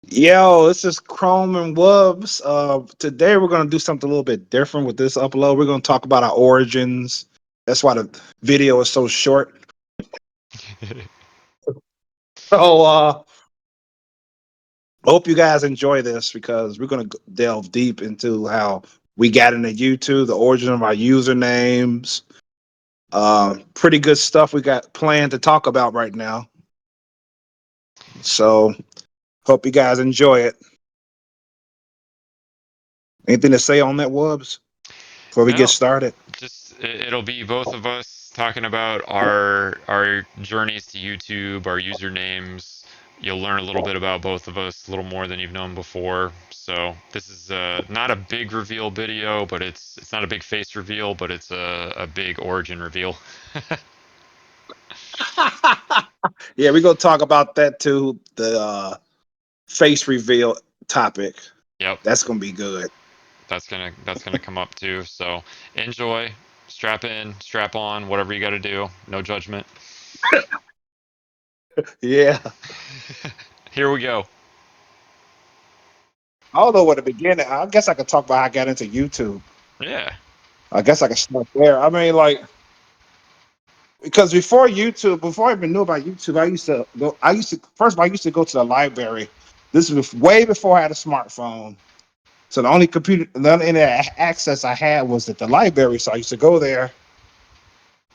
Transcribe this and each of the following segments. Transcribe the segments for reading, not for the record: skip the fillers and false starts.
Yo, this is Chrome and Wubs. Today we're gonna do something a little bit different with this upload. We're gonna talk about our origins. That's why the video is so short. So, hope you guys enjoy this because we're gonna delve deep into how we got into YouTube, the origin of our usernames. Pretty good stuff we got planned to talk about right now. So, hope you guys enjoy it. Anything to say on that, Wubs, before we get No, started? just it'll be both of us talking about our journeys to YouTube, our usernames. You'll learn a little bit about both of us, a little more than you've known before. So this is not a big reveal video, but it's not a big face reveal, but it's a big origin reveal. Yeah, we're gonna talk about that too. The face reveal topic. Yep, That's gonna be good. that's gonna come up too. So enjoy, strap in, strap on, whatever you got to do. No judgment. Yeah. Here we go. Although at the beginning, I guess I could talk about how I got into YouTube. Yeah. I guess I could start there. I mean, like, because before YouTube, before I even knew about YouTube, I used to go. I used to first of all, I used to go to the library. This was way before I had a smartphone. So the only computer, the only internet access I had was at the library. So I used to go there,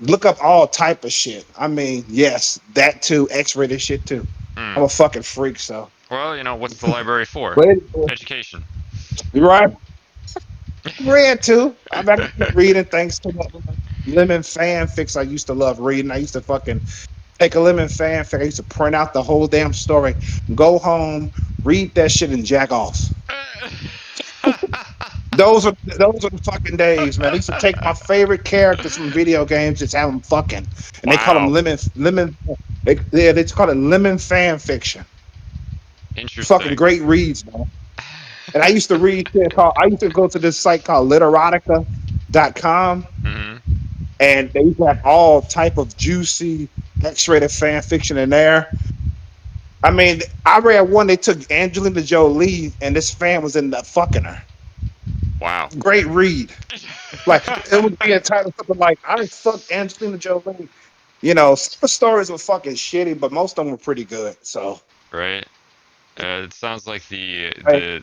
look up all type of shit. I mean, yes, that too, X-rated shit too. I'm Hmm. a fucking freak, so. Well, what's the library for? But Education. you're right. Read too. I'm back reading thanks to the Lemon fanfics I used to love reading. I used to fucking take a Lemon fanfic. I used to print out the whole damn story, go home, read that shit, and jack off. Those are the fucking days, man. I used to take my favorite characters from video games, just have them fucking, and they call them Wow. lemon. They call it lemon fan fiction. Fucking Interesting. great reads, man. And I used to read shit called. I used to go to this site called literotica.com, Hmm. and they used to have all type of juicy X-rated fan fiction in there. I mean, I read one. They took Angelina Jolie, and this fan was in the fucking her. Wow. Great read. Like it would be entitled something like "I fucked Angelina Jolie." Some of the stories were fucking shitty, but most of them were pretty good. So, Right. It sounds like the like, the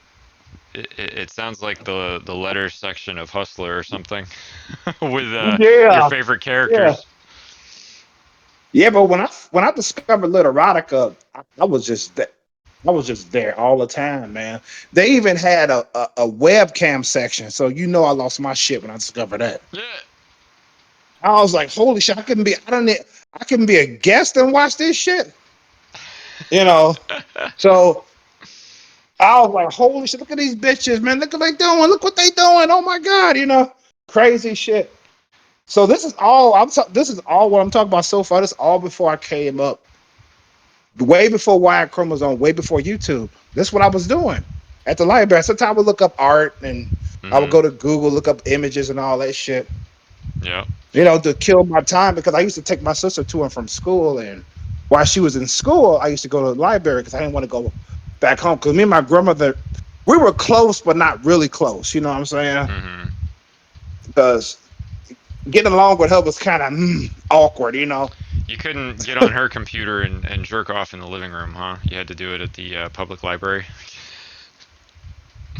it sounds like the letters section of Hustler or something, with your yeah, favorite yeah, characters. yeah. But when I discovered Literotica, I was just that. I was just there all the time, man. They even had a webcam section, so I lost my shit when I discovered that. Yeah. I was like, "Holy shit! I can be a guest and watch this shit." You know, so I was like, "Holy shit! Look at these bitches, man! Look what they doing! Look what they doing! Oh my god! Crazy shit." So this is all what I'm talking about so far. This is all before I came up, way before Wired Chromosome, way before YouTube. That's what I was doing at the library. Sometimes I would look up art and I would Hmm. go to Google, look up images and all that shit. Yep. To kill my time because I used to take my sister to and from school, and while she was in school, I used to go to the library because I didn't want to go back home. Because me and my grandmother, we were close, but not really close. You know what I'm saying? Hmm. Because getting along with her was kind of awkward. You couldn't get on her computer and jerk off in the living room, huh? You had to do it at the public library.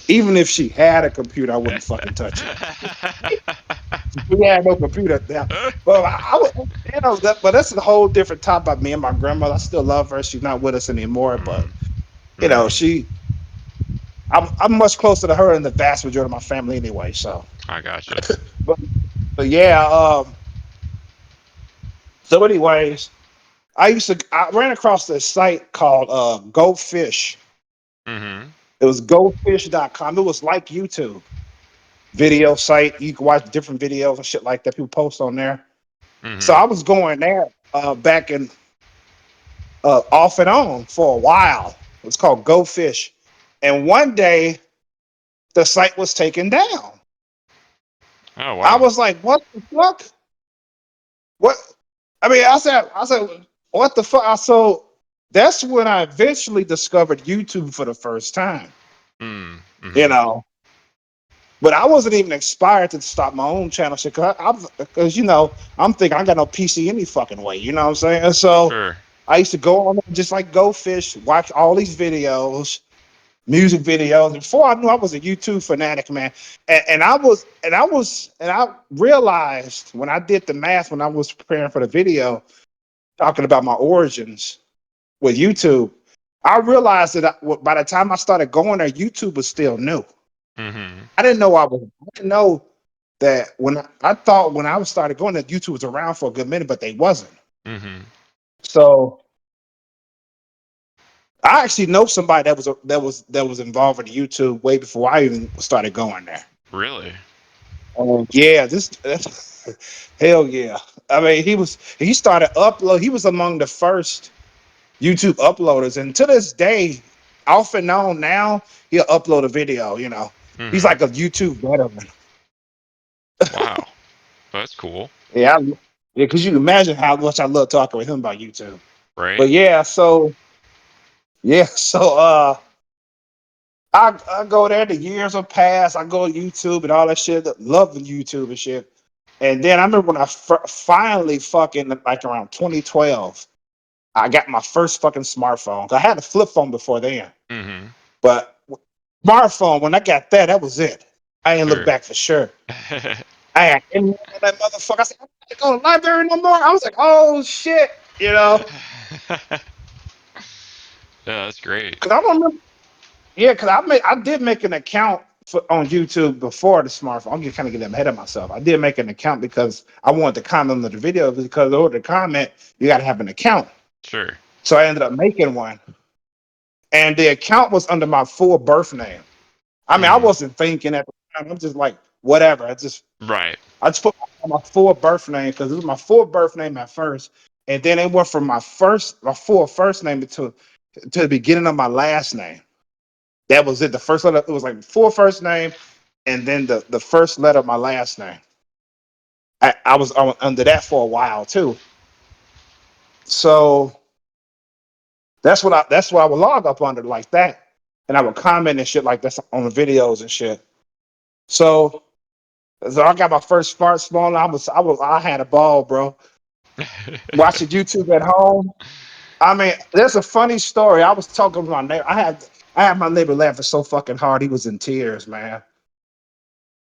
Even if she had a computer, I wouldn't fucking touch it. We had no computer there. But I would, but that's a whole different topic. Me and my grandmother, I still love her. She's not with us anymore, but Mm. Hmm. she I'm much closer to her than the vast majority of my family anyway. So, I gotcha. but but yeah. So, anyways, I ran across this site called Go Fish. Hmm. It was gofish.com. It was like YouTube video site. You can watch different videos and shit like that. People post on there. So Hmm. I was going there back in off and on for a while. It was called Go Fish, and one day the site was taken down. Oh I wow. was like, "What the fuck? What?" I mean, I said, what the fuck? that's when I eventually discovered YouTube for the first time. Mm. You Mhm. know, but I wasn't even inspired to start my own channel shit because I'm thinking I got no PC any fucking way. You know what I'm saying? And so Sure. I used to go on there just like go fish, watch all these videos, music videos. And before I knew I was a YouTube fanatic, man. And I realized when I did the math when I was preparing for the video, talking about my origins with YouTube, I realized that by the time I started going there, YouTube was still new. Mhm. I didn't know that I thought when I was started going that YouTube was around for a good minute, but they wasn't. Mhm. So I actually know somebody that was involved in YouTube way before I even started going there. Really? Oh yeah, this hell yeah. I mean, he started upload. He was among the first YouTube uploaders, and to this day, off and on now, he'll upload a video. He's Mhm. like a YouTube veteran. Wow. That's cool. Yeah, yeah, because you can imagine how much I love talking with him about YouTube. Right? But so I go there. The years have passed. I go to YouTube and all that shit. Loving YouTube and shit. And then I remember when I finally fucking like around 2012, I got my first fucking smartphone. I had a flip phone before then, Mhm. but smartphone when I got that, that was it. I ain't look Sure. back for sure. I had in that motherfucker. I said, I'm not going to the library no more. I was like, oh shit, Yeah, that's great. because I don't remember. Yeah, because I did make an account on YouTube before the smartphone. I'm just kind of getting ahead of myself. I did make an account because I wanted to comment on the video because in order to comment, you got to have an account. Sure. So I ended up making one, and the account was under my full birth name. I mean, I Mhm. wasn't thinking at the time. I'm just like, whatever. Right. I just put my full birth name because it was my full birth name at first, and then it went from my full first name to the beginning of my last name. That was it. The first letter, it was like full first name, and then the first letter of my last name. I was under that for a while too. So that's what I would log up under like that, and I would comment and shit like that on the videos and shit. So so I got my first smartphone. I had a ball, bro. Watching YouTube at home. I mean, there's a funny story. I was talking with my neighbor. I had my neighbor laughing so fucking hard he was in tears, man.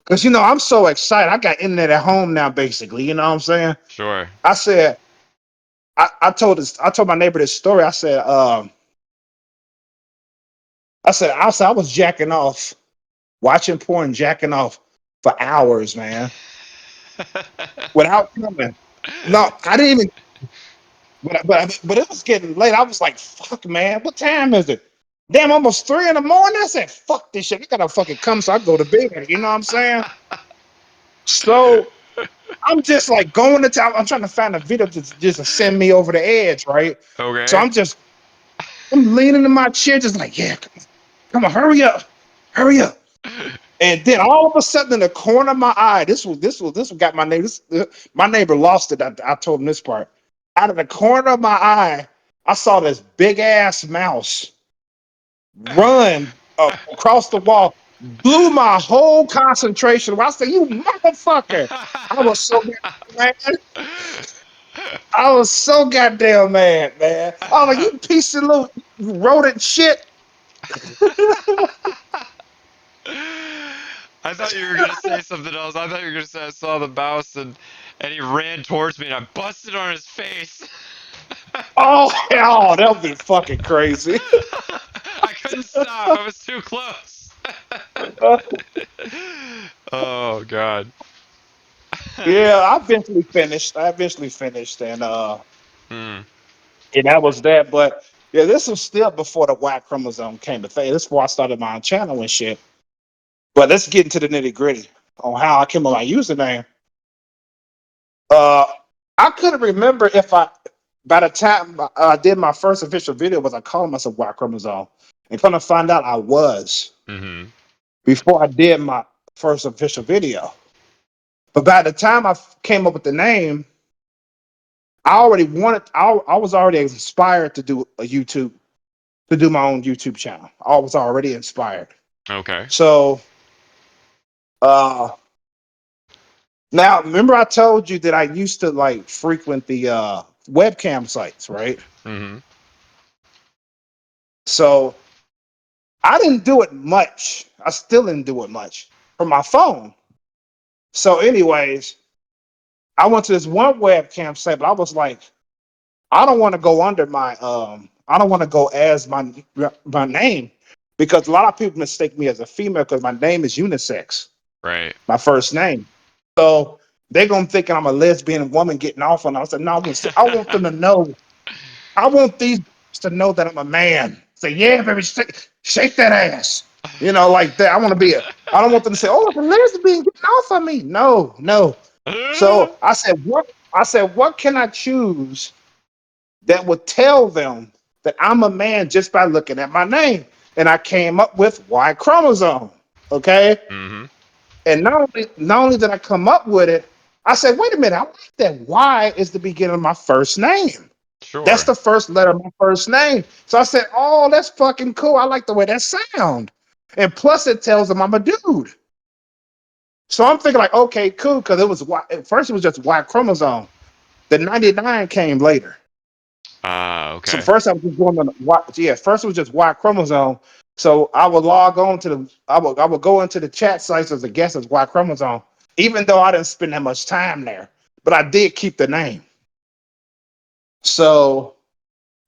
Cause I'm so excited. I got internet at home now, basically. You know what I'm saying? Sure. I said, I told my neighbor this story. I was jacking off, watching porn, jacking off for hours, man, without coming. No, I didn't even. But it was getting late. I was like, fuck, man, what time is it? Damn, almost 3 in the morning. I said, fuck this shit. I gotta fucking come, so I go to bed. You know what I'm saying? So I'm just like going to town. I'm trying to find a video to send me over the edge, right? So Okay. I'm leaning in my chair, just like, yeah, come on, hurry up. And then all of a sudden, in the corner of my eye, this got my neighbor. My neighbor lost it. I told him this part. Out of the corner of my eye, I saw this big ass mouse run across the wall, blew my whole concentration away. I said, "You motherfucker!" I was so mad. I was so goddamn mad, man. I was like, "You piece of little rodent shit." I thought you were gonna say something else. I thought you were gonna say I saw the mouse and he ran towards me and I busted on his face. Oh hell, that would be fucking crazy. I couldn't stop. I was too close. Oh god. Yeah, I eventually finished, Hmm. and that was that. But yeah, this was still before the Y chromosome came to fame. This is before I started my own channel and shit. But let's get into the nitty gritty on how I came up with my username. Uh, I couldn't remember if by the time I did my first official video, was I calling myself Y chromosome, and come to find out I was Mhm. before I did my first official video. But by the time I came up with the name, I already wanted. I was already inspired to do a YouTube to do my own YouTube channel. I was already inspired. Okay. So uh now remember I told you that I used to like frequent the webcam sites, right? Mhm. So I didn't do it much. I still didn't do it much from my phone. So, anyways, I went to this one webcam site, but I was like, I don't want to go under my I don't want to go as my name because a lot of people mistake me as a female because my name is unisex, Right. my first name. So they're gonna think I'm a lesbian woman getting off on. I said, no, I want them to know. I want these to know that I'm a man. Say, yeah, baby, shake that ass. You know, like that. I want to be a. I don't want them to say, oh, it's a lesbian getting off on me. No, no. So I said, what? I said, what can I choose that would tell them that I'm a man just by looking at my name? And I came up with Y chromosome. Okay. Mhm. And not only did I come up with it, I said, wait a minute, I like that Y is the beginning of my first name. That's Sure. the first letter of my first name. So I said, oh, that's fucking cool. I like the way that sound. And plus it tells them I'm a dude. So I'm thinking like, okay, cool, because it was Y. At first it was just Y chromosome. The 99 came later. Ah, So okay. first I was just going on the Y. Yeah, first it was just Y chromosome. So I would log on to the I would go into the chat sites as a guest as Y chromosome, even though I didn't spend that much time there. But I did keep the name. So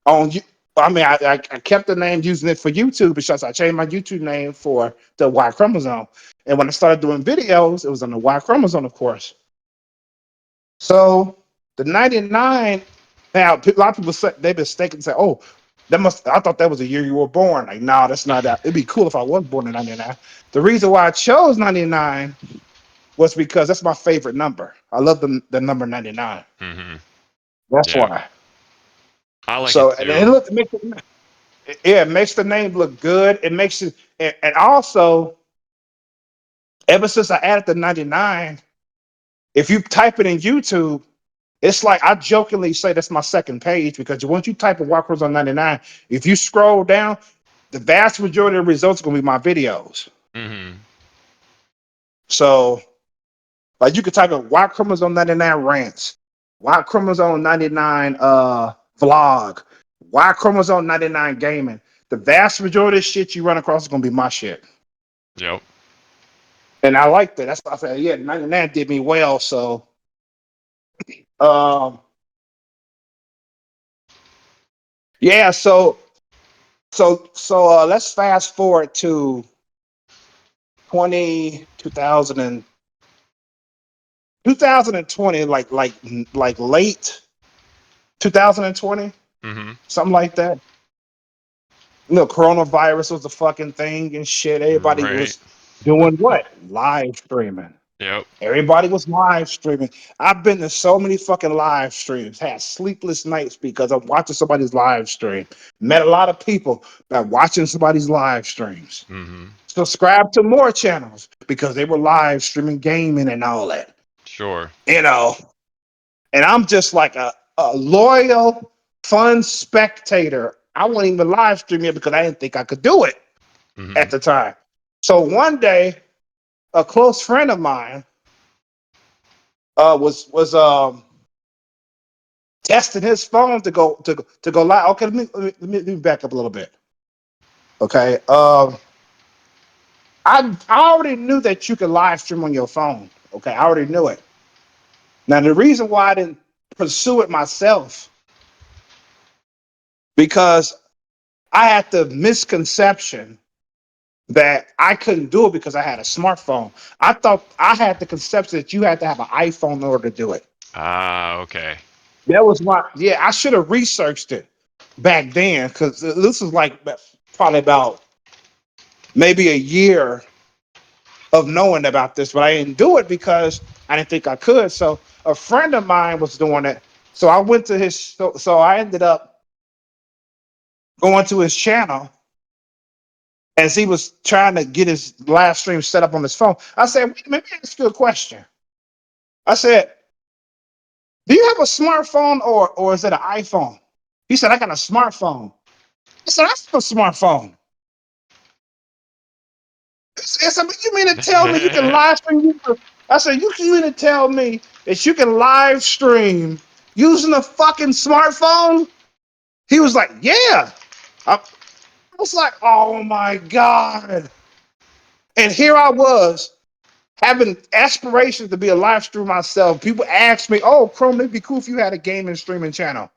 on you, I mean, I kept the name using it for YouTube because I changed my YouTube name for the Y chromosome. And when I started doing videos, it was on the Y chromosome, of course. So the 99, now a lot of people say they mistaken say, oh, that must I thought that was the year you were born. Like, no, that's not that. It'd be cool if I was born in 99. The reason why I chose 99 was because that's my favorite number. I love the number 99. Mhm. That's Yeah. why. I like it So and too. it look it makes it, yeah, it makes the name look good. It makes it and also ever since I added the 99, if you type it in YouTube, it's like I jokingly say that's my second page because once you type in Walkers on 99, if you scroll down, the vast majority of the results are gonna be my videos. Mhm. So like you could type in Y chromosome 99 rants, Y chromosome 99 vlog, Y chromosome 99 gaming. The vast majority of shit you run across is gonna be my shit. Yep. And I like that. That's why I said, yeah, 99 did me well. So um yeah, so let's fast forward to 2000 and 2020, like late 2020, Mhm. something like that. Coronavirus was a fucking thing and shit. Everybody Right. was doing what? Live streaming. Yep. Everybody was live streaming. I've been to so many fucking live streams, had sleepless nights because I'm watching somebody's live stream. Met a lot of people by watching somebody's live streams. Mhm. Subscribe to more channels because they were live streaming gaming and all that. Sure. You know, and I'm just like a loyal, fun spectator. I wasn't even live stream it because I didn't think I could do it at Mhm. the time. So one day, a close friend of mine was testing his phone to go live. Okay, let me back up a little bit. Okay, I already knew that you could live stream on your phone. Okay, I already knew it. Now the reason why I didn't pursue it myself because I had the misconception that I couldn't do it because I had a smartphone. I thought I had the conception that you had to have an iPhone in order to do it. Ah, okay. That was my yeah. I should have researched it back then because this was like probably about maybe a year of knowing about this, but I didn't do it because I didn't think I could. So a friend of mine was doing it. So I went to his. So I ended up going to his channel as he was trying to get his live stream set up on his phone. I said, "Wait a minute, let me ask you a question." I said, Do you have a smartphone or is it an iPhone? He said, I got a smartphone. I said, I have a smartphone. I said, you mean to tell me you can live stream? I said, you mean to tell me that you can live stream using a fucking smartphone? He was like, yeah. I was like, oh my God. And here I was having aspirations to be a live streamer myself. People ask me, oh, Chrome, it'd be cool if you had a gaming streaming channel.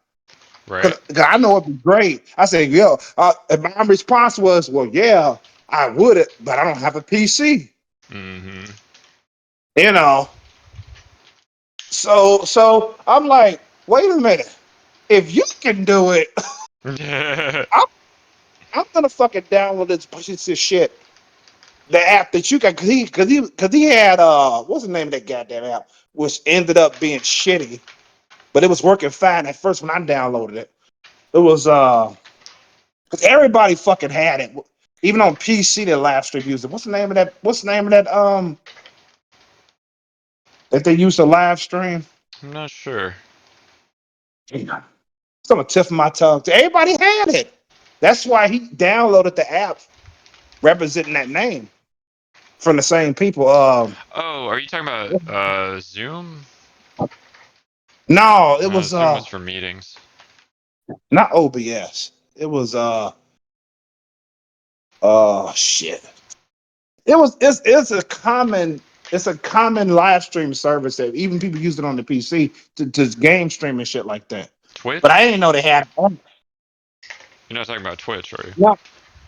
Right. Because I know it'd be great. I said, yo, and my response was, well, yeah, I would, but I don't have a PC. Mm-hmm. You know, so I'm like, wait a minute. If you can do it, I'm, I'm gonna fucking download this shit. The app that you got, cause he had what's the name of that goddamn app, which ended up being shitty, but it was working fine at first when I downloaded it. It was cause everybody fucking had it, even on PC. Their live stream used it. What's the name of that? What's the name of that they used to live stream? I'm not sure. It's on the tip of my tongue. Everybody had it. That's why he downloaded the app representing that name from the same people. Oh, are you talking about Zoom? No, it was Zoom was for meetings. not OBS. It was shit. It's a common live stream service that even people use it on the PC to game stream and shit like that. But I Twitch? didn't know they had it. You're not talking about Twitch, are you? No,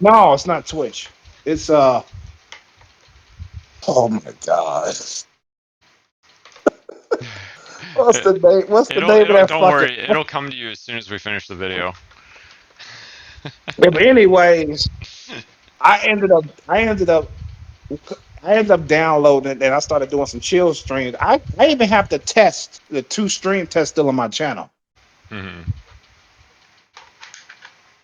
no, it's not Twitch. It's oh my god. What's It, the name? What's the it'll name of it'll that don't fucking? worry, it'll come to you as soon as we finish the video. Yeah, but anyways, I ended up I ended up I ended up downloading it and I started doing some chill streams. I even have to test the two stream test still on my channel. Hmm.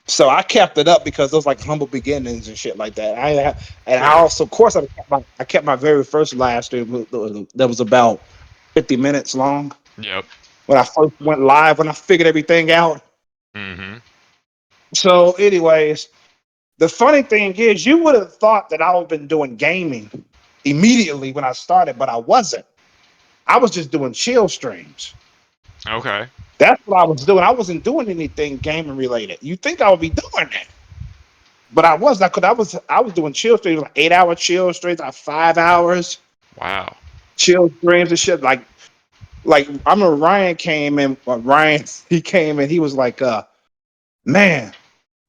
So I kept it up because those like humble beginnings and shit like that. I Sure. also, of course, I kept my very first live stream that was about 50 minutes long Yep. when I first went live when I figured everything out. Hmm. So, anyways, the funny thing is, you would have thought that I would have been doing gaming immediately when I started, but I wasn't. I was just doing chill streams. Okay. That's what I was doing. I wasn't doing anything gaming related. You think I would be doing that? But I was not, because I was doing chill streams, like 8 hour chill streams, like 5 hours Wow. chill streams and shit. Like I remember Ryan came in. Ryan he came in. He was like, "Man,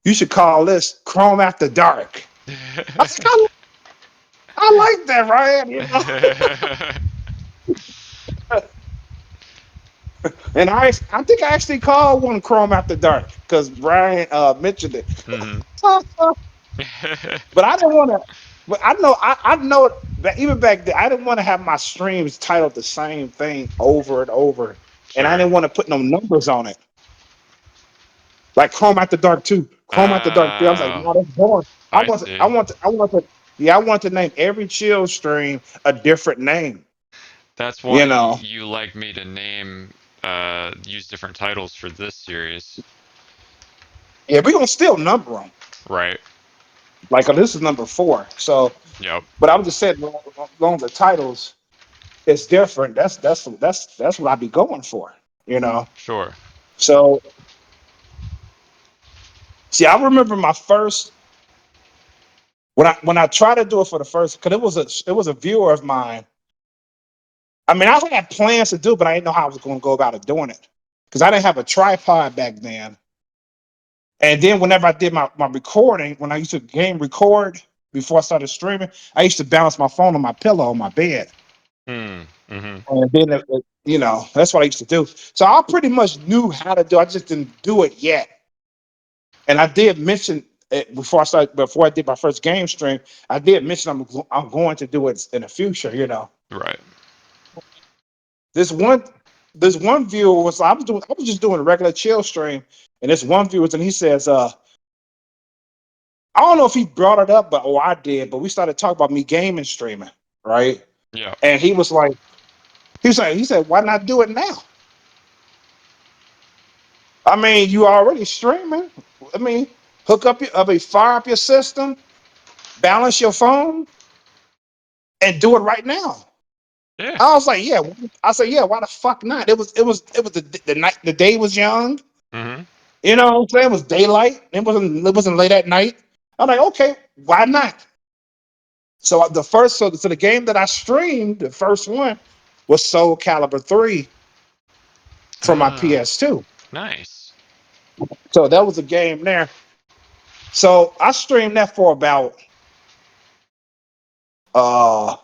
you should call this Chrome After Dark." I was like, I like that, Ryan. You know, and I think I actually called one Chrome After Dark because Ryan mentioned it. Hmm. But I didn't want to. But I know that even back then, I didn't want to have my streams titled the same thing over and over, and I Sure. didn't want to put no numbers on it, like Chrome After Dark 2, Chrome After Dark 3. I was like, Uh, no, that's boring. I see. I want to name every chill stream a different name. That's why You know, you like me to use different titles for this series. yeah, we gonna still number them. Right. Like this is number 4. So, Yep. but I was just saying, long as the titles is different. That's what I be going for. You know. Sure. So see, I remember my first when I tried to do it for the first, because it was a viewer of mine. I mean, I had plans to do, but I didn't know how I was going to go about it doing it because I didn't have a tripod back then. And then whenever I did my recording, when I used to game record before I started streaming, I used to balance my phone on my pillow on my bed, Hmm. Hmm. and then that's what I used to do. So I pretty much knew how to do. I just didn't do it yet. And I did mention it before I did my first game stream. I did mention I'm going to do it in the future. Right. This one this one viewer was I was just doing a regular chill stream, and this one viewer and he says, I don't know if he brought it up, or I did, but we started talking about me gaming streaming, right? Yeah. And he was like, he said, why not do it now? I mean, you already streaming. I mean, fire up your system, balance your phone, and do it right now. Yeah. I was like, yeah. I said, yeah. Why the fuck not? It was the night. The day was young. Mhm. You know what I'm saying? It was daylight. It wasn't late at night. I'm like, okay, why not? So the game that I streamed, the first one, was Soul Calibur 3 for my Ah, PS2. nice. So that was a game there. So I streamed that for about uh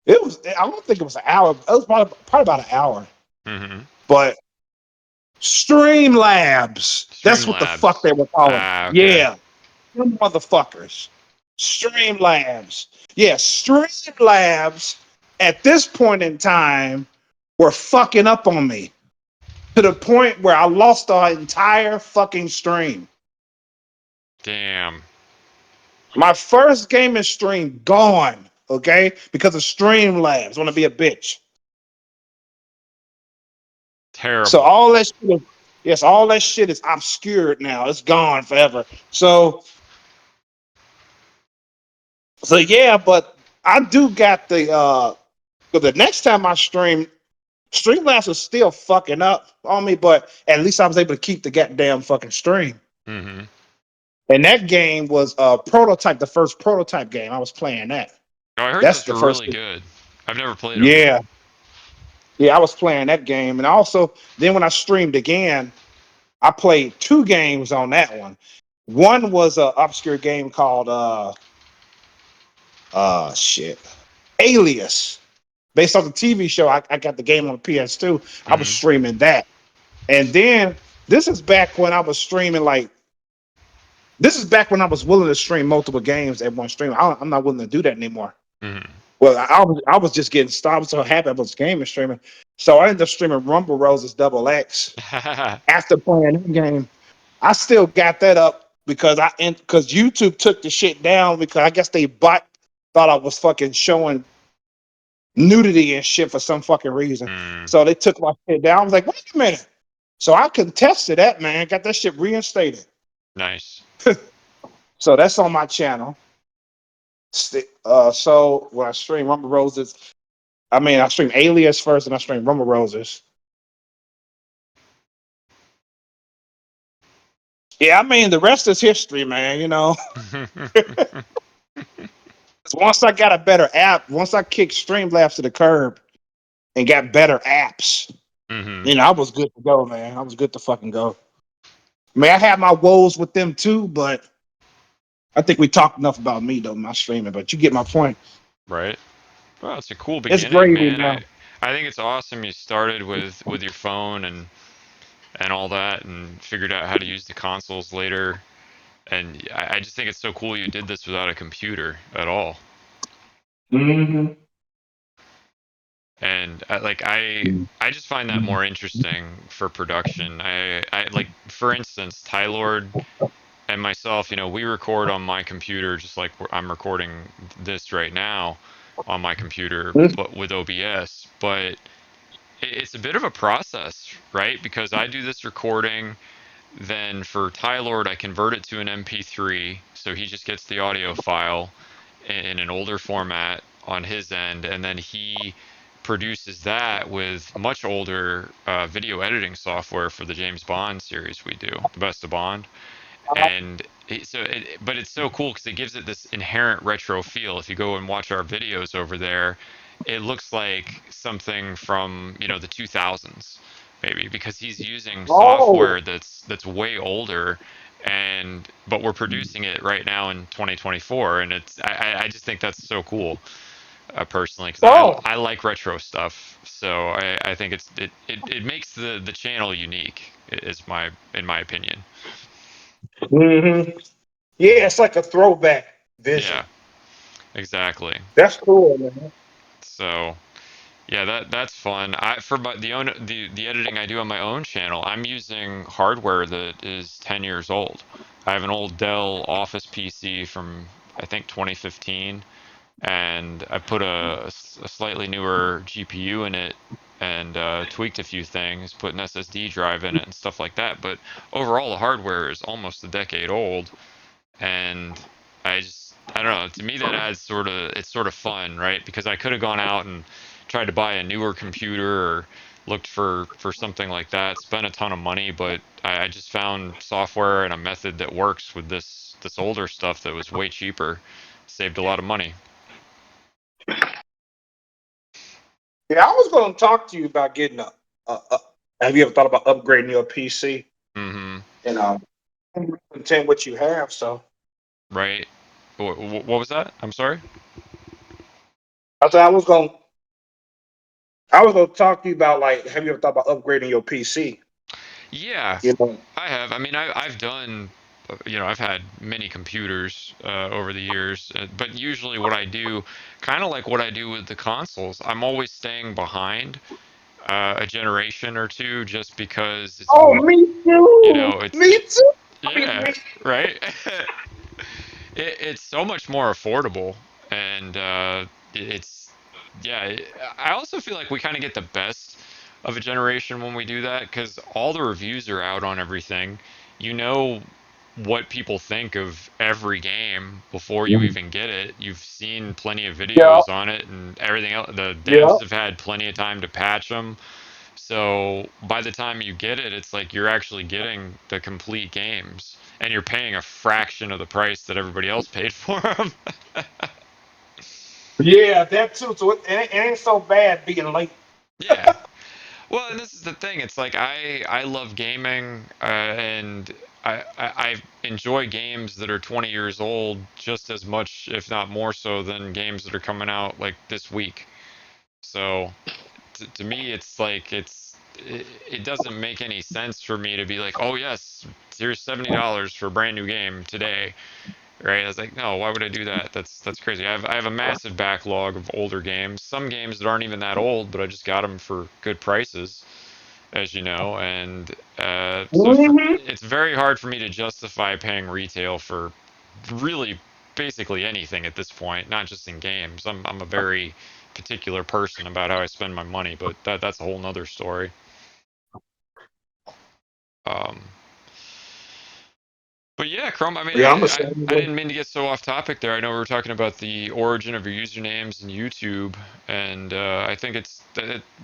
I don't think it was an hour. It was probably about an hour. Mhm. But Streamlabs, that's what the fuck Streamlabs. they were calling. Ah, okay. Yeah, them motherfuckers. Streamlabs. Yeah, Streamlabs at this point in time were fucking up on me to the point where I lost the entire fucking stream. Damn. My first gaming stream gone, okay, because of Streamlabs. Want to be a bitch. So Terrible. all that shit is, yes, all that shit is obscured now. It's gone forever. So yeah, but I do got but the next time I Streamlabs was still fucking up on me, but at least I was able to keep the goddamn fucking stream. Mhm. And that game was prototype, the first prototype game. I was playing that. Oh, I heard That's those the were first. really good. I've never played them. Yeah, yeah, I was playing that game, and also then when I streamed again, I played two games on that one. One was an obscure game called shit, Alias, based on the TV show. I got the game on PS2. I was Mhm. streaming that, and then this is back when I was streaming like this is back when I was willing to stream multiple games at one stream. I'm not willing to do that anymore. Mhm. Well, I was just getting started. I was so happy I was gaming streaming, so I ended up streaming Rumble Roses Double X after playing that game. I still got that up because YouTube took the shit down because I guess thought I was fucking showing nudity and shit for some fucking reason. mm, So they took my shit down. I was like, wait a minute. So I contested that, man. Got that shit reinstated. nice. So that's on my channel. So when I stream Rumble Roses, I stream Alias first and I stream Rumble Roses. Yeah, the rest is history, man. Once I got a better app, once I kicked Streamlabs to the curb and got better apps, Mhm. I was good to go, man. I was good to fucking go. I had my woes with them too, but I think we talked enough about me though, my streaming. But you get my point. Right. Well, it's a cool It's beginning, gravy man. now. I think it's awesome you started with your phone and all that and figured out how to use the consoles later. And I just think it's so cool you did this without a computer at all. Mm-hmm. And I just find that more interesting for production. I like for instance, Tylord and myself, we record on my computer just like I'm recording this right now on my computer, but with OBS. But it's a bit of a process, right? Because I do this recording, then for Tylord, I convert it to an MP3, so he just gets the audio file in an older format on his end, and then he produces that with much older video editing software for the James Bond series we do, the Best of Bond. And but it's so cool because it gives it this inherent retro feel. If you go and watch our videos over there, it looks like something from the 2000s, maybe because he's using Oh, software that's way older, and but we're producing it right now in 2024, and I just think that's so cool, personally, because oh. I like retro stuff, so I think it makes the channel unique, is my in my opinion. Mm-hmm. Yeah, it's like a throwback vision. Yeah, exactly. That's cool, man. So yeah, that's fun. For the editing I do on my own channel, I'm using hardware that is 10 years old. I have an old Dell Office PC from I think 2015, and I put a slightly newer GPU in it and tweaked a few things, put an SSD drive in it and stuff like that. But overall, the hardware is almost a decade old, and I don't know. To me, that adds sort of it's sort of fun, right? Because I could have gone out and tried to buy a newer computer or looked for something like that, spent a ton of money, but I just found software and a method that works with this older stuff that was way cheaper, saved a lot of money. Yeah, I was going to talk to you about getting a. Have you ever thought about upgrading your PC? Mm-hmm. You know, content what you have. So Right. What was that? I'm sorry. I said I was going to talk to you about like, have you ever thought about upgrading your PC? Yeah, You know. I have. I mean, I've done, I've had many computers over the years, but usually what I do, kind of like what I do with the consoles, I'm always staying behind a generation or two just because Oh, me too. it's, Me too. I mean, yeah, me. right? It's so much more affordable, and it's yeah. I also feel like we kind of get the best of a generation when we do that because all the reviews are out on everything. You know what people think of every game before you even get it. You've seen plenty of Yeah, videos on it and everything else. The yeah. devs have had plenty of time to patch them. So by the time you get it, it's like you're actually getting the complete games, and you're paying a fraction of the price that everybody else paid for them. Yeah, that too. So it ain't so bad being late. Yeah. Well, and this is the thing. It's like I love gaming, and I enjoy games that are 20 years old just as much, if not more so, than games that are coming out like this week. So to me, it's like it doesn't make any sense for me to be like, oh yes, here's $70 for a brand new game today, right? I was like, no, why would I do that? That's crazy. I have a massive backlog of older games. Some games that aren't even that old, but I just got them for good prices, as you know, and Hmm. it's very hard for me to justify paying retail for really basically anything at this point, not just in games. I'm a very particular person about how I spend my money, but that's a whole nother story. Um, but yeah, Chrome. I mean, Yeah, I'm a I same. didn't mean to get so off topic there. I know we were talking about the origin of your usernames and YouTube, and I think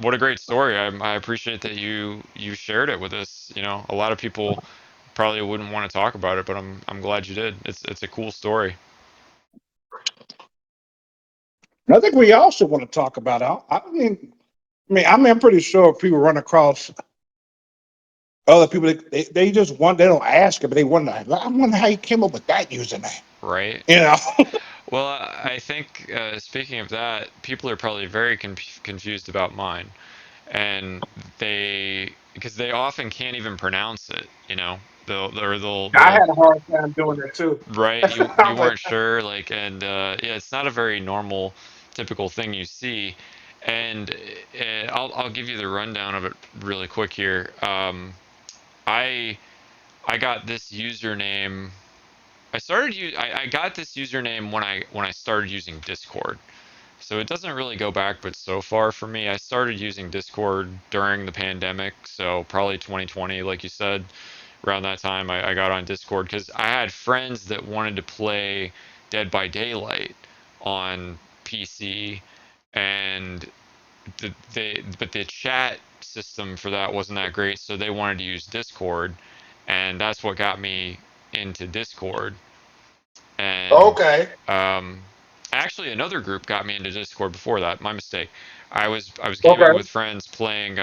what a great story. I appreciate that you shared it with us. A lot of people probably wouldn't want to talk about it, but I'm glad you did. It's a cool story. I think we also want to talk about. I'm pretty sure if people run across other people, they just want. They don't ask it, but they wonder. I wonder how you came up with that username. Right. You know. Well, I think speaking of that, people are probably very confused about mine, and because they often can't even pronounce it. I They'll had a hard time doing that too. right. You I'm like, weren't sure, like, and yeah, it's not a very normal, typical thing you see, and I'll give you the rundown of it really quick here. I I got this username. I got this username when I started using Discord. So it doesn't really go back but so far for me. I started using Discord during the pandemic, so probably 2020, like you said. Around that time, I got on Discord because I had friends that wanted to play Dead by Daylight on PC, and but the chat system for that wasn't that great, so they wanted to use Discord, and that's what got me into Discord. And okay, um, actually, another group got me into Discord before that. My mistake. I was gaming okay. with friends playing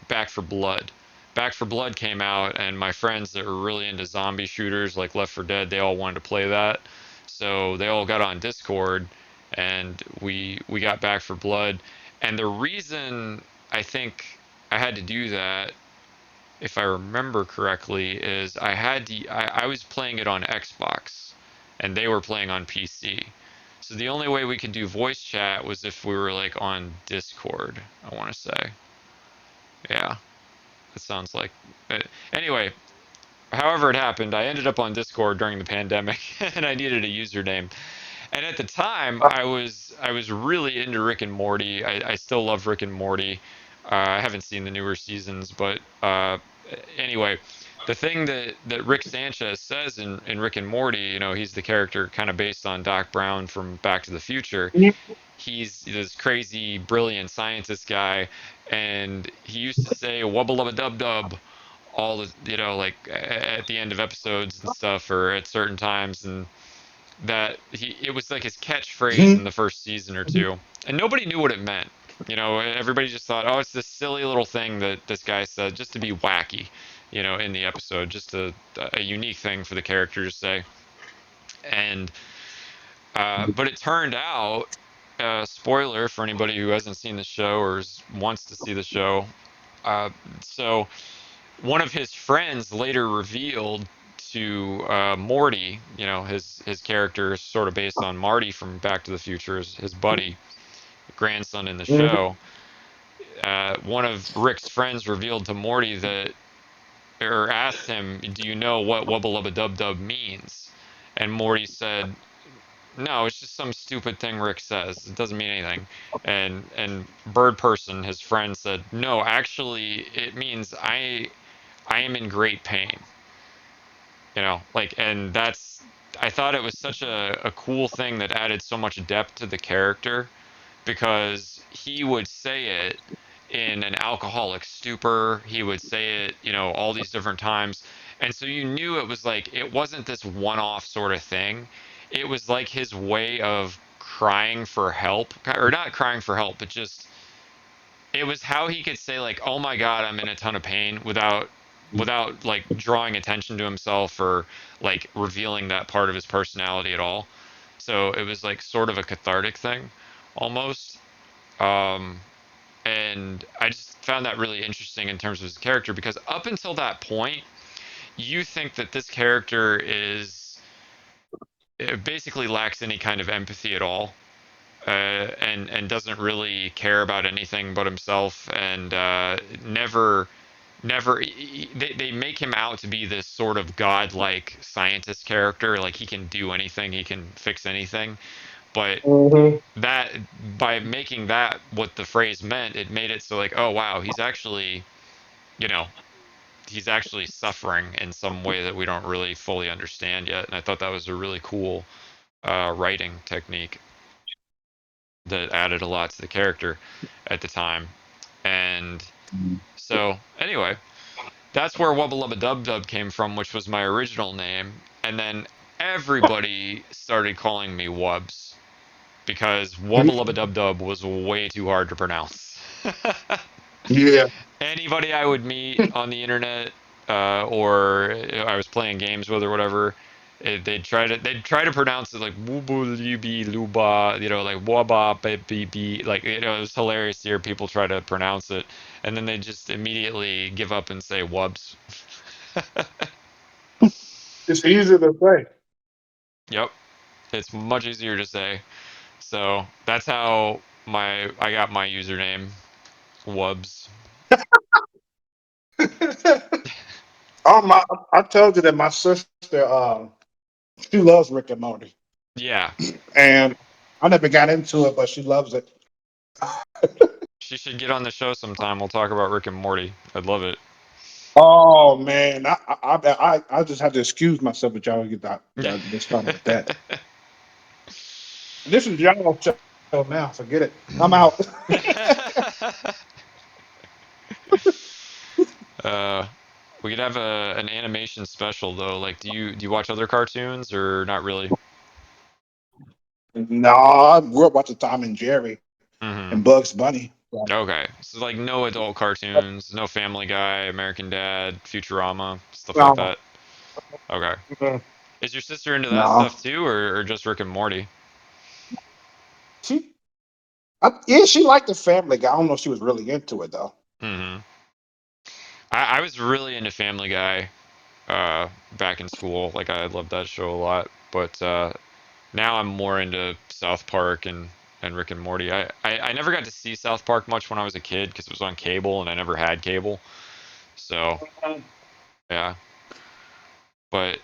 Back for Blood. Back for Blood came out, and my friends that were really into zombie shooters like Left 4 Dead, they all wanted to play that. So they all got on Discord, and we got Back for Blood. And the reason I think I had to do that, if I remember correctly, is I was playing it on Xbox and they were playing on PC. So the only way we could do voice chat was if we were like on Discord, I want to say. Yeah, it sounds like. But anyway, however it happened, I ended up on Discord during the pandemic and I needed a username. And at the time, I was really into Rick and Morty. I still love Rick and Morty. I haven't seen the newer seasons, but anyway, the thing that Rick Sanchez says in Rick and Morty, he's the character kind of based on Doc Brown from Back to the Future. He's this crazy, brilliant scientist guy, and he used to say "wubba lubba dub dub" all the like at the end of episodes and stuff, or at certain times, and that it was like his catchphrase in the first season or two, and nobody knew what it meant. Everybody just thought, oh, it's this silly little thing that this guy said just to be wacky, in the episode, just a unique thing for the character to say. And but it turned out, spoiler for anybody who hasn't seen the show or wants to see the show. So one of his friends later revealed to Morty, his character is sort of based on Marty from Back to the Future, his buddy, grandson in the show. One of Rick's friends revealed to Morty that, or asked him, "Do you know what Wubba Lubba Dub Dub means?" And Morty said, "No, it's just some stupid thing Rick says. It doesn't mean anything." And Bird Person, his friend, said, "No, actually, it means I am in great pain." And I thought it was such a cool thing that added so much depth to the character, because he would say it in an alcoholic stupor. He would say it, all these different times. And so you knew it was like, it wasn't this one off sort of thing. It was like his way of crying for help, or not crying for help, but just, it was how he could say, like, oh my God, I'm in a ton of pain, without like drawing attention to himself, or like revealing that part of his personality at all. So it was like sort of a cathartic thing almost. Um, and I just found that really interesting in terms of his character, because up until that point, you think that this character is, it basically lacks any kind of empathy at all, and doesn't really care about anything but himself, and never they make him out to be this sort of godlike scientist character, like he can do anything, he can fix anything. But Mm-hmm. that, by making that what the phrase meant, it made it so, like, oh wow, you know he's actually suffering in some way that we don't really fully understand yet. And I thought that was a really cool writing technique that added a lot to the character at the time. And so anyway, that's where Wubba Lubba Dub Dub came from, which was my original name. And then everybody started calling me Wubs, because Wubba Lubba Dub Dub was way too hard to pronounce. Yeah. Anybody I would meet on the internet, or I was playing games with or whatever, they'd try to pronounce it like Wubu Lubi Luba, like Waba Be, like, it was hilarious to hear people try to pronounce it, and then they just immediately give up and say Wubs. It's easy to say. Yep, it's much easier to say. So that's how I got my username, Wubs. Oh my! I told you that my sister, she loves Rick and Morty, Yeah, and I never got into it, but she loves it. she should get on the show sometime. We'll talk about Rick and Morty. I'd love it. Oh man, I just have to excuse myself, but y'all get that this started with that. This is y'all show now. Forget it. I'm out. uh, we could have an animation special though. Like, do you watch other cartoons or not really? No, I grew up watching Tom and Jerry Hmm. and Bugs Bunny. So, Okay, so like no adult cartoons, no Family Guy, American Dad, Futurama, stuff like no, that. Okay, is your sister into that no. stuff too, or just Rick and Morty? She, yeah, she liked the Family Guy. I don't know if she was really into it though. Hmm. I was really into Family Guy back in school. Like, I loved that show a lot, but now I'm more into South Park and Rick and Morty. I never got to see South Park much when I was a kid because it was on cable and I never had cable. So yeah, but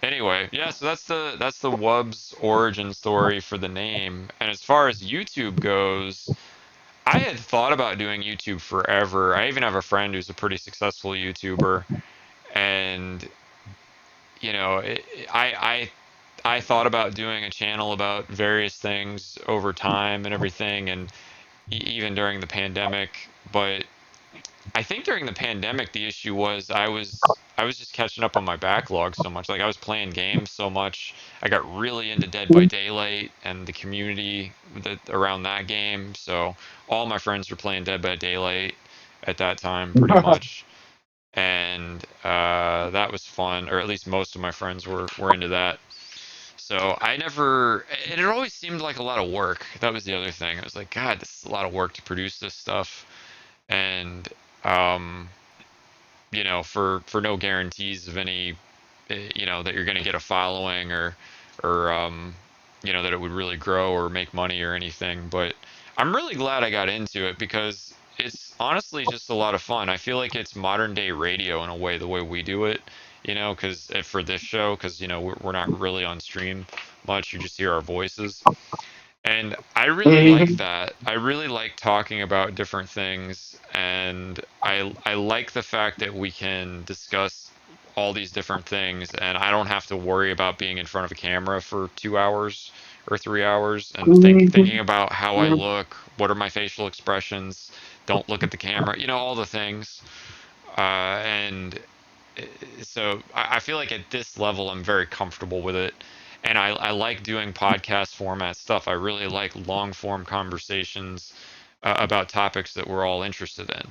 anyway, yeah. So that's the Wubs origin story for the name. And as far as YouTube goes, I had thought about doing YouTube forever. I even have a friend who's a pretty successful YouTuber, and you know, I thought about doing a channel about various things over time and everything, and even during the pandemic. But I think during the pandemic, the issue was I was just catching up on my backlog so much. Like I was playing games so much. I got really into Dead by Daylight and the community that around that game. So all my friends were playing Dead by Daylight at that time, pretty much, and that was fun. Or at least most of my friends were into that. So I never, and it always seemed like a lot of work. That was the other thing. I was like, God, this is a lot of work to produce this stuff, and um, for no guarantees of any, that you're going to get a following or that it would really grow or make money or anything. But I'm really glad I got into it because it's honestly just a lot of fun. I feel like it's modern day radio in a way, the way we do it, because for this show, because, we're not really on stream much. You just hear our voices. And I really like Hmm. that. I really like talking about different things, and I like the fact that we can discuss all these different things, and I don't have to worry about being in front of a camera for 2 hours or 3 hours and thinking about how I look, what are my facial expressions, don't look at the camera, all the things. And so I feel like at this level, I'm very comfortable with it. And I like doing podcast format stuff. I really like long form conversations about topics that we're all interested in.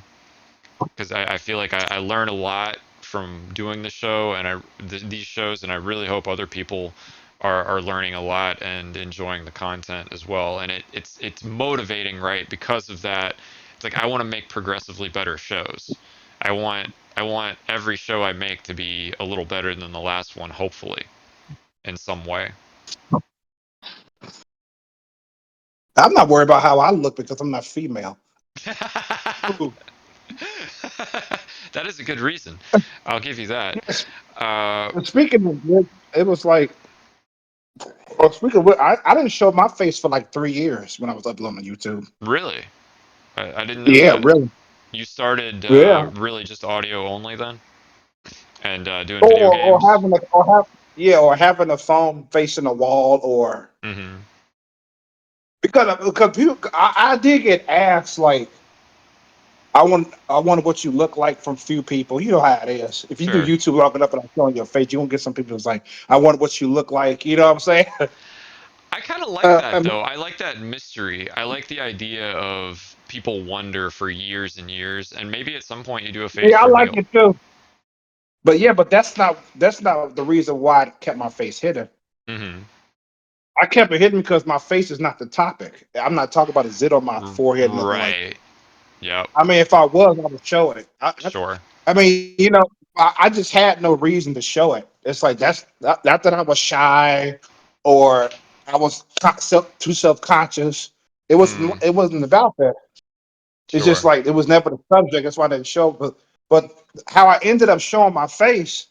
Because I feel like I learn a lot from doing the show and these shows, and I really hope other people are learning a lot and enjoying the content as well. And it's motivating, right? Because of that, it's like I want to make progressively better shows. I want every show I make to be a little better than the last one, hopefully, in some way. I'm not worried about how I look because I'm not female. Ooh. That is a good reason. I'll give you that. Yes. Uh, Speaking of which, it was like, well, speaking of which, I didn't show my face for like 3 years when I was uploading on YouTube. really, I didn't know Yeah, that. really. You started Yeah. really just audio only then, and doing video Or games. having a or have yeah, or having a phone facing a wall, or Mm-hmm. because people, I did get asked like, I want what you look like from few people. You know how it is. If you do Sure. YouTube long enough and I'm showing your face, you won't get some people that's like, I want what you look like. You know what I'm saying? I kind of like that Um, though. I like that mystery. I like the idea of people wonder for years and years, and maybe at some point you do a yeah, face I like reveal. it too. But yeah, but that's not the reason why I kept my face hidden. Mm-hmm. I kept it hidden because my face is not the topic. I'm not talking about a zit on my forehead, nothing like. Right. Yep. I mean, if I was, I would show it. Sure. I mean, I just had no reason to show it. It's like that's not that I was shy or I was too self conscious. It was Mm. it wasn't about that. It's just Sure. like it was never the subject. That's why I didn't show. But how I ended up showing my face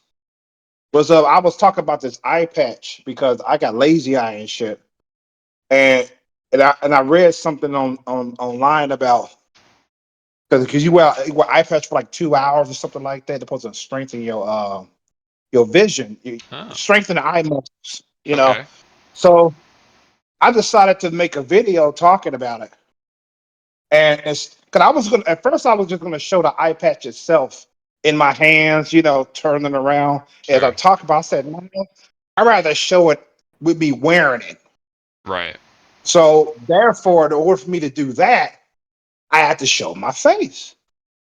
was I was talking about this eye patch because I got lazy eye and shit, and I read something on online about because you wear eye patch for like 2 hours or something like that, supposed to strengthen your vision, you Oh. strengthen the eye muscles. Okay. So I decided to make a video talking about it, and it's because I was gonna at first I was just gonna show the eye patch itself in my hands, turning around as I Sure. talk about. I said, no, I'd rather show it with me wearing it. Right. So therefore, in order for me to do that, I had to show my face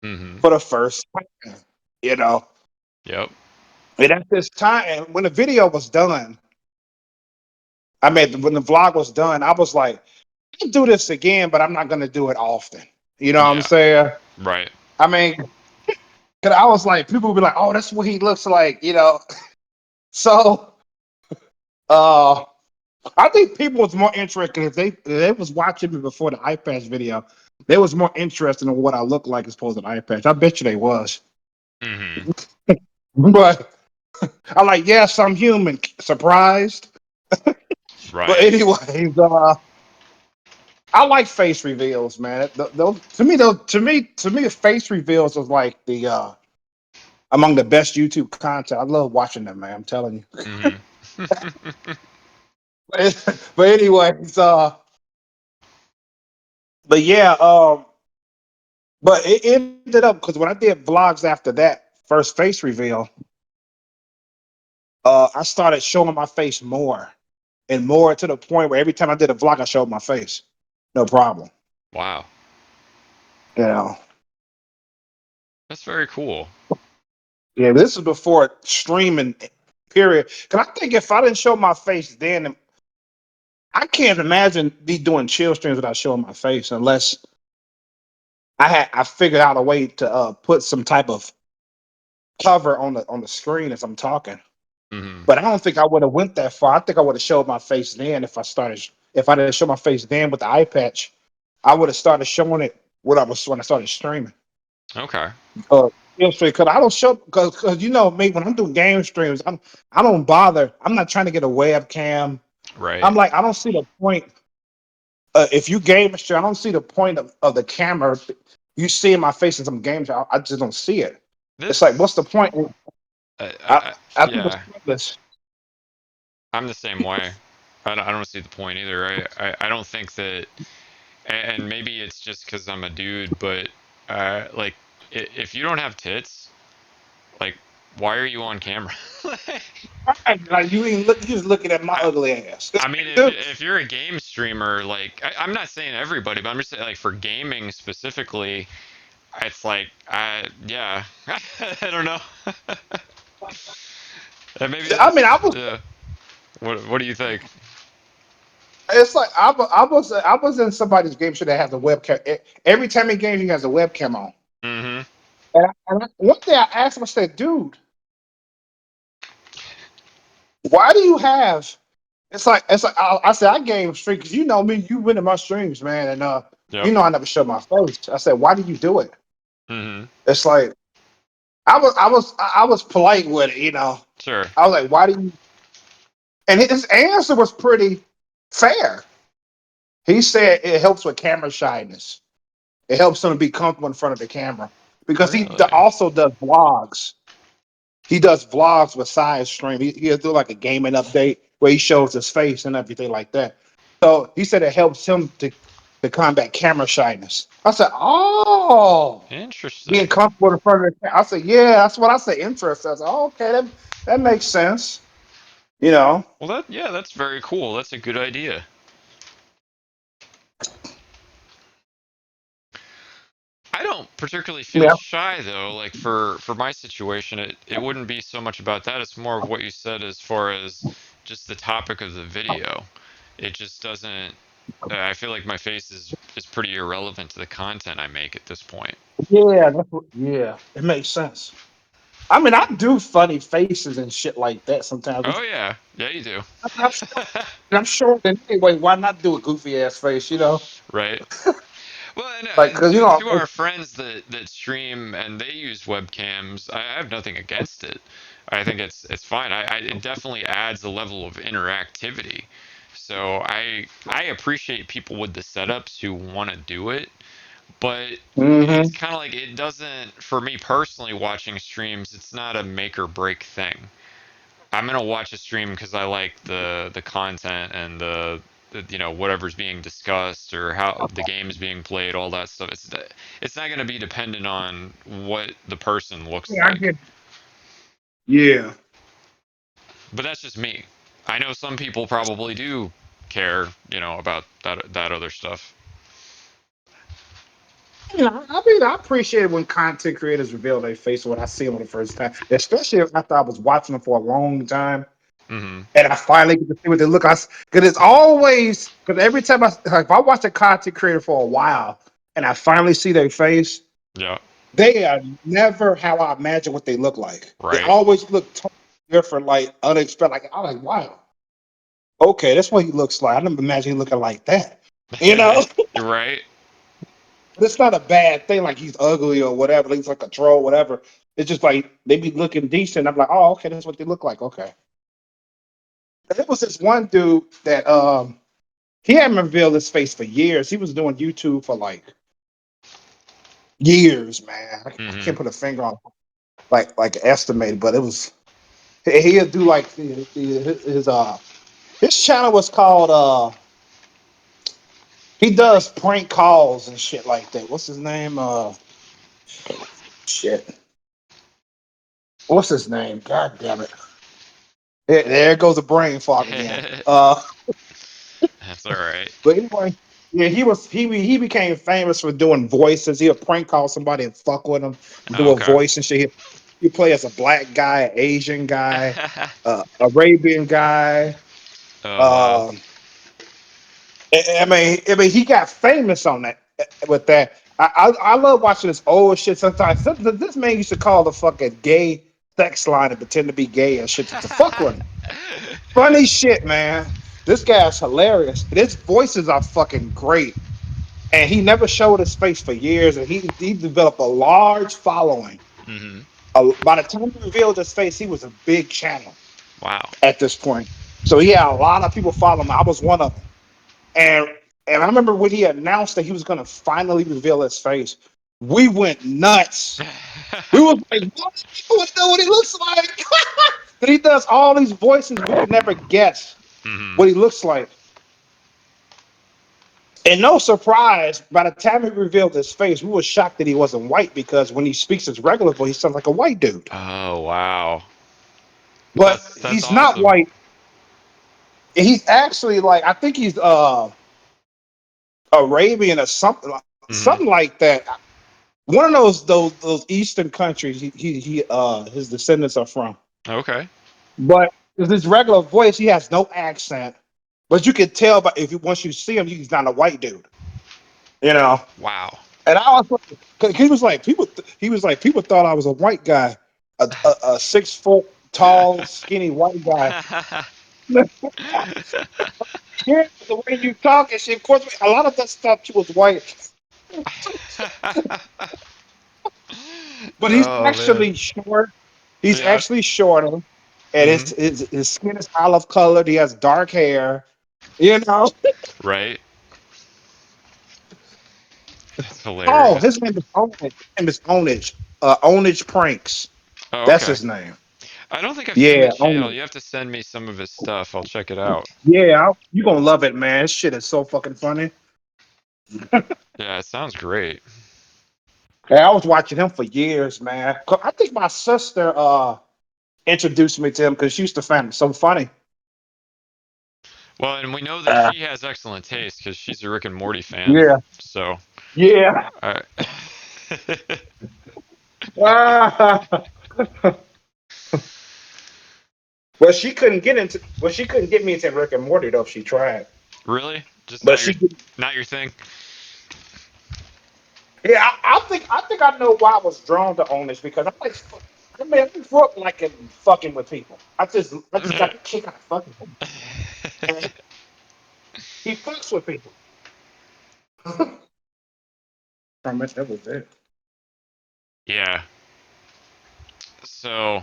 Mm-hmm. for the first time. You know, Yep. and at this time, and when the video was done, I mean, when the vlog was done, I was like, I'll do this again, but I'm not going to do it often. You know what I'm Yeah. saying? Right. I mean, cause I was like, people would be like, oh, that's what he looks like. So, uh, I think people was more interested if they was watching me before the eye patch video. They was more interested in what I look like as opposed to the eye patch. I bet you they was. Mm-hmm. But I'm like, yes, I'm human. Surprised. But Right. anyways, I like face reveals, man. Those to me, face reveals was like the among the best YouTube content. I love watching them, man. I'm telling you. Hmm. But anyways, but yeah, but it ended up because when I did vlogs after that first face reveal, I started showing my face more and more to the point where every time I did a vlog, I showed my face, no problem. Wow, You know, that's very cool. yeah. This is before streaming. Period. Because I think if I didn't show my face then, I can't imagine me doing chill streams without showing my face unless I figured out a way to put some type of cover on the screen as I'm talking. Hmm. But I don't think I would have went that far. I think I would have showed my face then if I didn't show my face then with the eye patch, I would have started showing it when I started streaming. Okay. Because I don't show because you know me when I'm doing game streams, I don't bother. I'm not trying to get a webcam. Right. I'm like I don't see the point. If you game stream, I don't see the point of the camera. You seeing my face in some games, I just don't see it. It's like what's This, the point? I I think it's yeah, pointless. I'm the same way. I don't see the point either. I don't think that, and maybe it's just because I'm a dude, but like, if you don't have tits, like, why are you on camera? Like you ain't look, you just looking at my I, ugly ass. I mean, Dude, if you're a game streamer, like, I'm not saying everybody, but I'm just saying, like, for gaming specifically, it's like, yeah, I don't know. And maybe I mean, I that's, was. yeah. What do you think? It's like I was in somebody's game show that has a webcam. Every time he games, he has a webcam on. Mm-hmm. One day I asked him, I said, "Dude, why do you have?" It's like I said I game stream because you know me, you went in my streams, man, and you Yep. know I never show my face. I said, "Why do you do it?" Mm-hmm. It's like I was polite with it, you know. Sure. I was like, "Why do you?" And his answer was pretty fair. He said it helps with camera shyness. It helps him to be comfortable in front of the camera because Really? also does vlogs. He does vlogs besides stream. He'll do like a gaming update where he shows his face and everything like that. So he said it helps him to combat camera shyness. I said, "Oh, being Interesting. comfortable in front of the camera." I said, "Yeah, that's what I say." Interesting. I said, "Oh, okay, that makes sense." You know, Well, yeah, that's very cool. That's a good idea. I don't particularly feel yeah, shy though. Like for my situation, it wouldn't be so much about that. It's more of what you said as far as just the topic of the video. It just doesn't. I feel like my face is pretty irrelevant to the content I make at this point. yeah, it makes sense. I mean, I do funny faces and shit like that sometimes. Oh yeah, yeah you do. I'm sure. I'm sure. Then anyway, why not do a goofy ass face? You know, Right. Well, like and because you know, to our friends that stream and they use webcams, I have nothing against it. I think it's fine. It definitely adds a level of interactivity. So I appreciate people with the setups who want to do it, but it's hmm kind of like it doesn't for me personally watching streams, it's not a make or break thing. I'm gonna watch a stream because I like the content and you know whatever's being discussed or how the game is being played, all that stuff. It's not gonna be dependent on what the person looks yeah, I like. get, yeah. But that's just me. I know some people probably do care, you know, about that other stuff. You know, I mean, I appreciate it when content creators reveal their face when I see them for the first time, especially after I was watching them for a long time, Hmm. and I finally get to see what they look like. Because it's always because every time if I watch a content creator for a while and I finally see their face, Yeah. they are never how I imagine what they look like. They Right. always look totally different, like unexpected. Like I'm like, wow, okay, that's what he looks like. I never imagined he looking like that. You know, You're right. but it's not a bad thing. Like he's ugly or whatever. He's like a troll, whatever. It's just like they be looking decent. I'm like, oh, okay, that's what they look like. Okay. And there was this one dude that He hadn't revealed his face for years. He was doing YouTube for like years, man. I Mm-hmm. can't put a finger on like estimate, but it was he'll do like his channel was called he does prank calls and shit like that. What's his name? Shit. What's his name? God damn it. There goes the brain fog again. That's all right. But anyway, yeah, he became famous for doing voices. He'll prank call somebody and fuck with them, Oh, do a okay. voice and shit. He play as a black guy, Asian guy, Arabian guy. Oh wow. Um, I mean, he got famous on that with that. I love watching this old shit. Sometimes this man used to call the fucking gay sex line and pretend to be gay and shit to fuck with him. Funny shit, man. This guy's hilarious. His voices are fucking great, and he never showed his face for years. And he developed a large following. Mm-hmm. By the time he revealed his face, he was a big channel Wow. at this point. So he had a lot of people following him. I was one of them. And I remember when he announced that he was going to finally reveal his face, we went nuts. We was like, what? You would know what he looks like. But he does all these voices. We could never guess Mm-hmm. what he looks like. And no surprise, by the time he revealed his face, we were shocked that he wasn't white because when he speaks his regular voice, he sounds like a white dude. Oh wow. But That's he's not awesome. white. He's actually like I think he's Arabian or Mm-hmm. something like that. One of those Eastern countries he his descendants are from. Okay. But with his regular voice, he has no accent. But you can tell, but if you once you see him, he's not a white dude. You know. Wow. And I was like, 'cause he was like people. He was like people thought I was a white guy, a 6 foot tall, skinny white guy. Yeah, the way you talk and shit. Of course, a lot of that stuff she was white, but he's Oh man. actually short. He's Yeah. actually shorter, and Mm-hmm. his skin is olive colored. He has dark hair. You know. Right. That's Oh, hilarious. his name is Onage. His name is Onage. Onage Pranks. Oh, That's okay. his name. I don't think I've seen the Yeah, channel. Onage. You have to send me some of his stuff. I'll check it out. Yeah, you gonna love it, man. This shit is so fucking funny. Yeah, it sounds great. Hey, I was watching him for years, man. I think my sister introduced me to him because she used to find him so funny. Well, and we know that Uh, she has excellent taste because she's a Rick and Morty fan. yeah, So, yeah. uh, Well, she couldn't get me into Rick and Morty though if she tried. really, just But she, not your thing. yeah, I think I know why I was drawn to Onish because I'm like, I mean, I grew up like in fucking with people. I just got the kick out of fucking with him. And he fucks with people. Pretty much that was it. Yeah. So,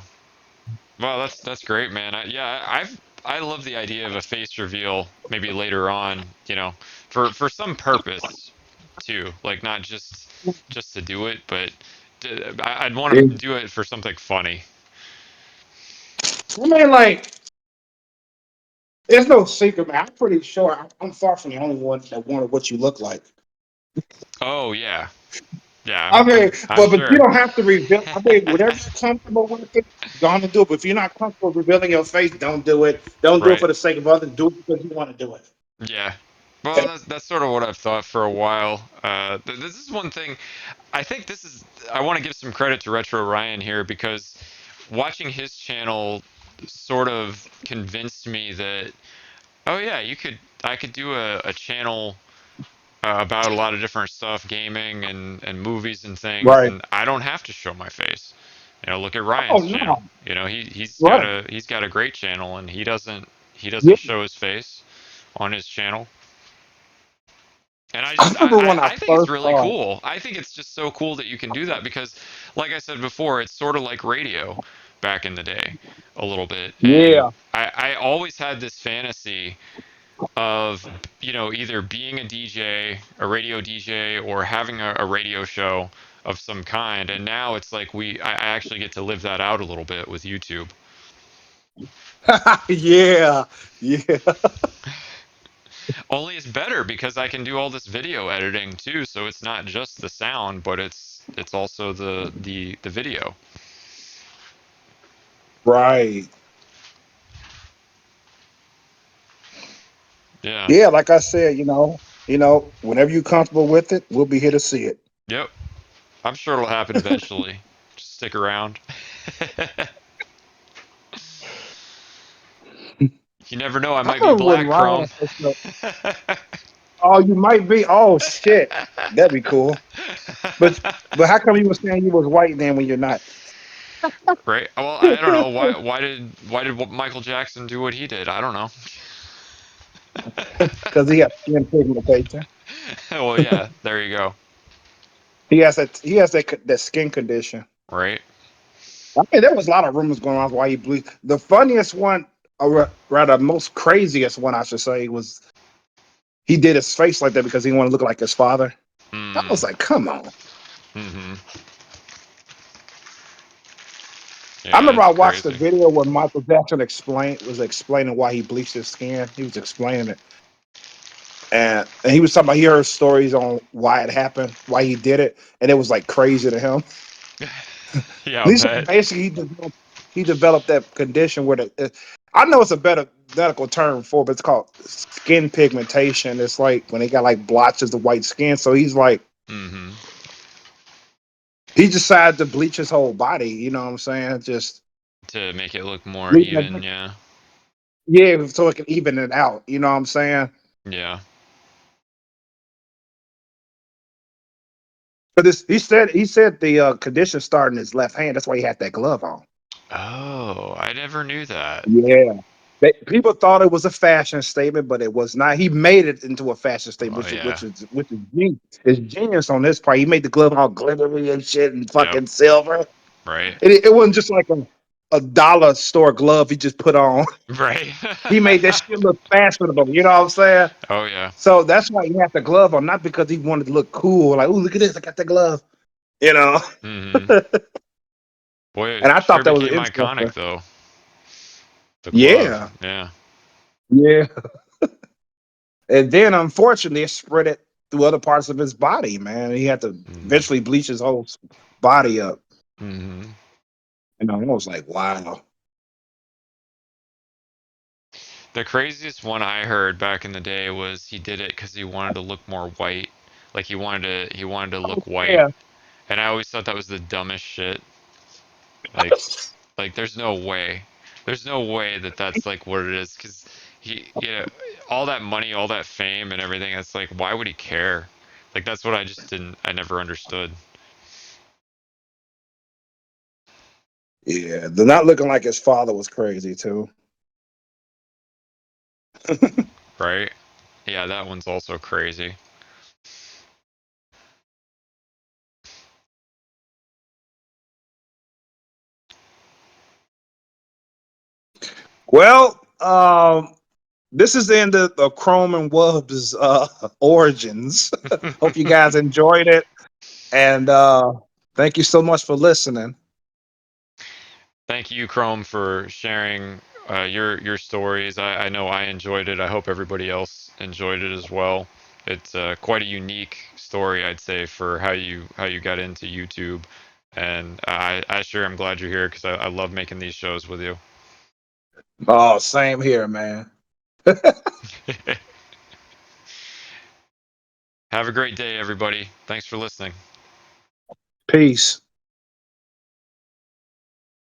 well, that's great, man. I love the idea of a face reveal maybe later on. For some purpose too, like not just to do it, but I'd want to Yeah. do it for something funny. I mean, like, there's no secret, man. I'm pretty sure I'm far from the only one that wanted what you look like. Oh yeah, yeah. I mean, I'm but you sure. don't have to reveal. I mean, whatever you're comfortable with, it, go on and do it. But if you're not comfortable revealing your face, don't do it. Don't do it Right. for the sake of others. Do it because you want to do it. Yeah. Well, that's sort of what I've thought for a while. This is one thing. I think this is. I want to give some credit to Retro Ryan here because watching his channel sort of convinced me that oh yeah, I could do a channel about a lot of different stuff, gaming and movies and things, Right. and I don't have to show my face. Look at Oh Ryan's channel. no. Right. He's got a great channel, and he Yeah. doesn't show his face on his channel. And I remember when I I think it's first really cool. I think it's just so cool that you can do that because, like I said before, it's sort of like radio back in the day, a little bit. And yeah. I always had this fantasy of either being a DJ, a radio DJ, or having a radio show of some kind. And now it's like I actually get to live that out a little bit with YouTube. Yeah, yeah, Only it's better because I can do all this video editing too, so it's not just the sound, but it's also the video. right. Yeah. Yeah, like I said, whenever you're comfortable with it, we'll be here to see it. Yep. I'm sure it'll happen eventually. Just stick around. You never know, I I might be remember when black, Ryan Chrome. first oh, you might be. Oh shit, that'd be cool. But how come you were saying you was white then when you're not? Right? Well, I don't know why did Michael Jackson do what he did? I don't know. Because he has skin pigmentation. Well, yeah, there you go. He has that skin condition. Right? I mean, there was a lot of rumors going on why he bleached. The funniest one, or rather, most craziest one, I should say, was he did his face like that because he wanted to look like his father. I Mm. was like, come on. Mm-hmm. I Yeah, remember I it's watched the crazy. video where Michael Jackson was explaining why he bleached his skin. He was explaining it, and he was talking about he heard stories on why it happened, why he did it, and it was like crazy to him. Yeah, I He said bet. basically he developed that condition where I know it's a better medical term for, it, but it's called skin pigmentation. It's like when they got like blotches of white skin. So he's like Mm-hmm. he decided to bleach his whole body. You know what I'm saying? Just To make it look more bleach that- even, yeah. yeah, so it can even it out. You know what I'm saying? Yeah. But he said the condition started in his left hand. That's why he had that glove on. Oh, I never knew that. Yeah. People thought it was a fashion statement, but it was not. He made it into a fashion statement, Oh, which is yeah. which is which is genius. It's genius on this part. He made the glove all glittery and shit and Yep. fucking silver. Right. It wasn't just like a dollar store glove he just put on. Right. He made that shit look fashionable. You know what I'm saying? Oh, yeah. So that's why he had the glove on, not because he wanted to look cool. Like, oh, look at this, I got the glove. You know. Mm-hmm. Boy, it And I sure thought that was became interesting. iconic, though. The glove. Yeah, Yeah. yeah. And then unfortunately, it spread it through other parts of his body. Man, he had to Mm-hmm. eventually bleach his whole body up. Mm-hmm. And I was like, wow. The craziest one I heard back in the day was he did it because he wanted to look more white. Like he wanted to Oh look white, yeah. and I always thought that was the dumbest shit. Like, there's no way. There's no way that that's like what it is. Because all that money, all that fame, and everything. It's like, why would he care? Like, that's what I just didn't. I never understood. Yeah, the not looking like his father was crazy too. Right? Yeah, that one's also crazy. Well, this is the end of Chrome and Wubs origins. Hope you guys enjoyed it, and thank you so much for listening. Thank you, Chrome, for sharing your stories. I know I enjoyed it. I hope everybody else enjoyed it as well. It's quite a unique story, I'd say, for how you got into YouTube, and I sure am glad you're here because I love making these shows with you. Oh, same here, man. Have a great day, everybody. Thanks for listening. Peace.